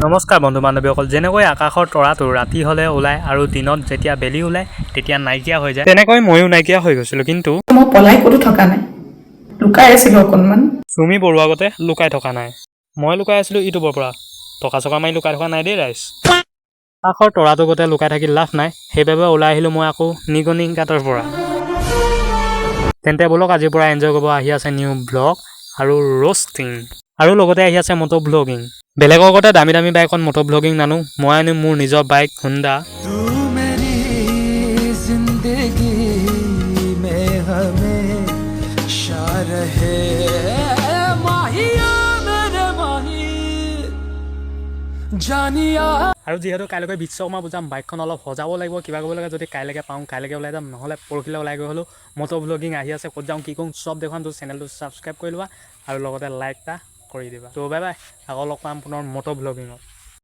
নমস্কাৰ বন্ধু বান্ধৱীসকল, যেনেকৈ আকাশৰ তৰাটো ৰাতি হ'লে ওলায় আৰু দিনত যেতিয়া বেলি ওলায় তেতিয়া নাইকিয়া হৈ যায়, তেনেকৈ ময়ো নাইকিয়া হৈ গৈছিলোঁ। কিন্তু মই পলাই ক'তো থকা নাই, লুকাই আছিলোঁ অকণমান। চুমি বৰুৱাৰ আগতে লুকাই থকা নাই, মই লুকাই আছিলোঁ ইউটিউবৰ পৰা। টকা চকা মাৰি লুকাই থকা নাই দেই ৰাইজ। আকাশৰ তৰাটো গোটে লুকাই থাকি লাভ নাই, সেইবাবে ওলাই আহিলোঁ মই আকৌ নিগনি গাঁতৰ পৰা। তেন্তে ব'লক আজিৰ পৰা এনজয় কৰিব আহি আছে নিউ ব্লগ আৰু ৰ'ষ্টিং, আৰু লগতে আহি আছে মটো ব্লগিং। বেলেগৰ আগতে দামী দামী বাইকত মটো ব্লগিং নানো, মই আনিম মোৰ নিজৰ বাইক হুণ্ডা। আৰু যিহেতু কাইলৈকে বিশ্বকৰ্মা পূজা, বাইকখন অলপ সজাব লাগিব, কিবা কৰিব লাগে। যদি কাইলৈকে পাওঁ কাইলৈকে ওলাই যাম, নহ'লে পৰহিলৈ ওলাই গৈ হ'লেও মটো ব্লগিং আহি আছে। ক'ত যাওঁ কি কৰোঁ চব দেখুৱাম। তো চেনেলটো ছাবস্ক্ৰাইব কৰি লোৱা আৰু লগতে লাইক এটা কৰি দিবা। তো বাই বাই, আকৌ লগ পাম পুনৰ মটো ব্লগিঙত।